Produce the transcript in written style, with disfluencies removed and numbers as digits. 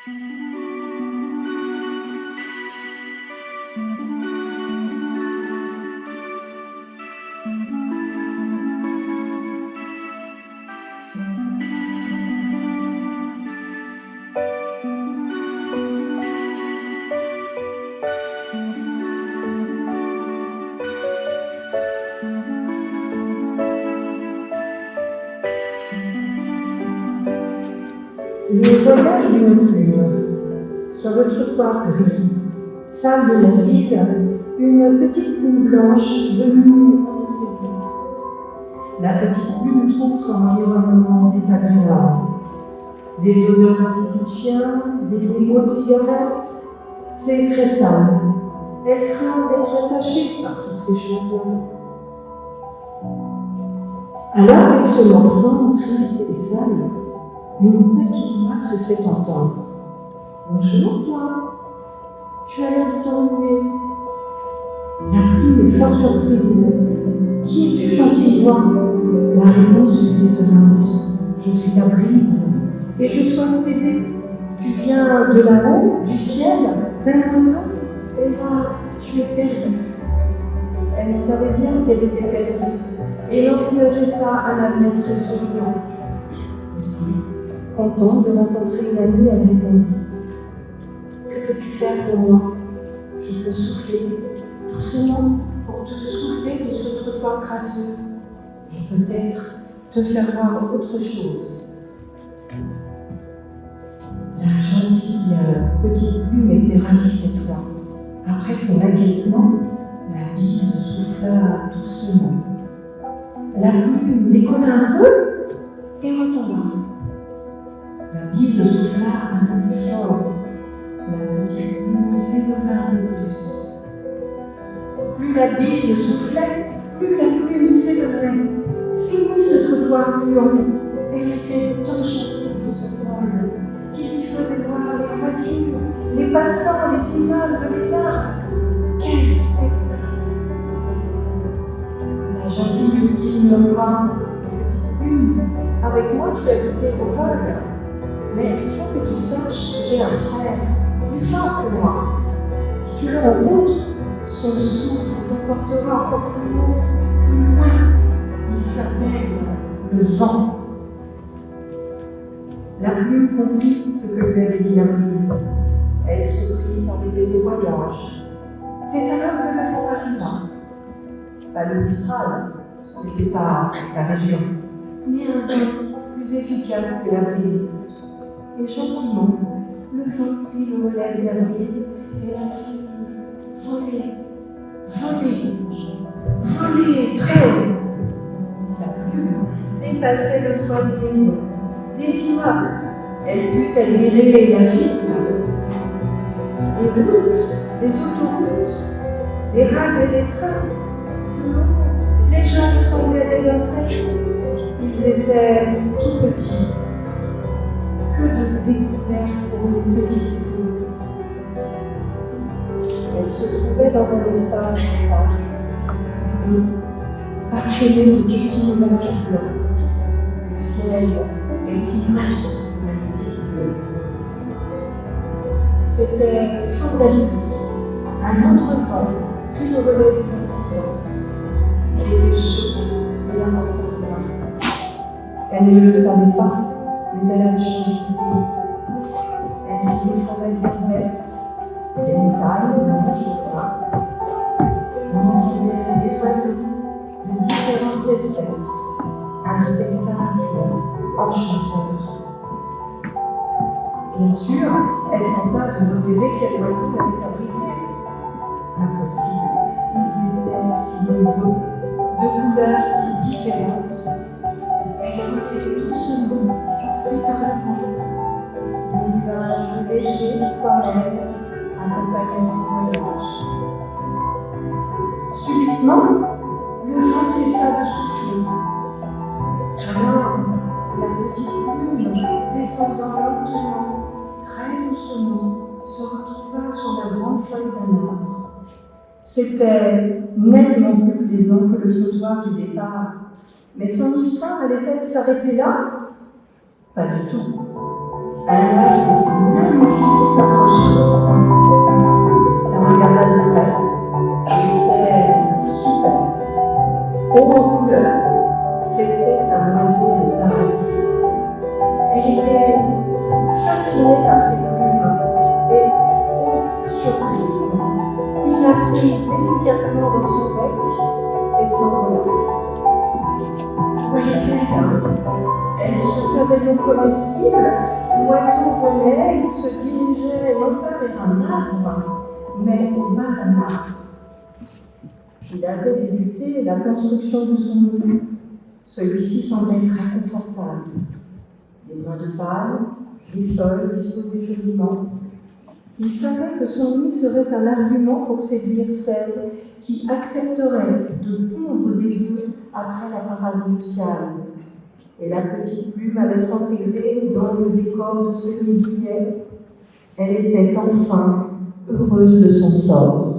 Le voyage d'une plume sur le trottoir gris, salle de la ville, une petite plume blanche venue en séduire. La petite plume trouve son environnement désagréable. Des odeurs de pipi de chien, des mégots de cigarettes, c'est très sale. Elle craint d'être attachée par toutes ces choses. Alors avec ce morceau triste et sale, une petite voix se fait entendre. « Bonjour toi, tu as l'air de t'ennuyer. » La plume est fort surprise. « Qui es-tu, gentille voix ?» La réponse fut étonnante. « Je suis la brise, et je souhaite t'aider. Tu viens de là-haut, du ciel, d'un horizon, et là, tu es perdue. » Elle savait bien qu'elle était perdue, et n'envisageait pas un avenir très souriant. Aussi, contente de rencontrer une amie, elle répondit. « Que peux-tu faire pour moi? Je peux souffler doucement pour te soulever de ce trottoir crasseux et peut-être te faire voir autre chose. » La gentille petite plume était ravie cette fois. Après son agacement, la bise souffla doucement. La plume décolla un peu et retomba. La bise souffla un peu plus fort. La petite plume s'éleva un peu plus. Plus la bise soufflait, plus la plume s'élevait. Fini ce trottoir puant. Elle était enchantée de ce vol qui lui faisait voir les voitures, les passants, les immeubles, les arbres. Quel spectacle! La gentille bise murmura. Petite plume, avec moi tu as goûté au vol. Mais il faut que tu saches que j'ai un frère plus fort que moi. Si tu le rencontres, son souffle t'emportera encore plus haut, plus loin. Il s'appelle le vent. La plume comprit ce que lui avait dit la brise. Elle se prit en idée de voyage. C'est alors que le vent arriva. Pas le Mistral, ce n'était pas la région, mais un vent plus efficace que la brise. Et gentiment, le vent prit le relais de la brise et la fit voler, voler, voler très haut. La plume dépassait le toit des maisons, des immeubles. Elle put admirer la ville, les routes, les autoroutes, les rails et les trains. De l'eau, les gens ressemblaient à des insectes. Ils étaient tout petits. Que de découvertes pour une petite plume. Elle se trouvait dans un espace vaste, parsemé de petits nuages blancs. Le ciel est immense, la petite plume. C'était fantastique. Un autre vent prit le relais du gentil vent. Il était chaud et important pour moi. Elle ne le savait pas. Mais elle avait changé de pays. Elle vit les forêts vertes, des montagnes blanches au loin. On entendait des oiseaux de différentes espèces. Un spectacle enchanteur. Bien sûr, elle tenta de repérer quel oiseau l'avait abrité. Impossible. Ils étaient si nombreux, de couleurs si différentes. Elle volait doucement, portée par le vent. Des nuages légers comme elle accompagnaient son voyage. Subitement, le vent cessa de souffler. Alors, la petite plume, descendant lentement, très doucement, se retrouva sur la grande feuille d'un arbre. C'était nettement plus plaisant que le trottoir du départ. Mais son histoire allait-elle s'arrêter là? Pas du tout. Un oiseau magnifique s'approchait. La regarda de près. Elle était superbe, haut en couleur. C'était un oiseau de paradis. Elle était fascinée par ses plumes et, oh surprise, il la prit délicatement dans son bec et s'envola. Voyait-elle, elle se savait donc comestible. L'oiseau volait, il se dirigeait non pas vers un arbre, mais au bas d'un arbre. Il avait débuté la construction de son nid. Celui-ci semblait très confortable. Des brins de paille, des feuilles disposées joliment. Il savait que son nid serait un argument pour séduire celle qui accepterait de pondre des œufs après la parade nuptiale. Et la petite plume allait s'intégrer dans le décor de ce nid douillet. Elle était enfin heureuse de son sort.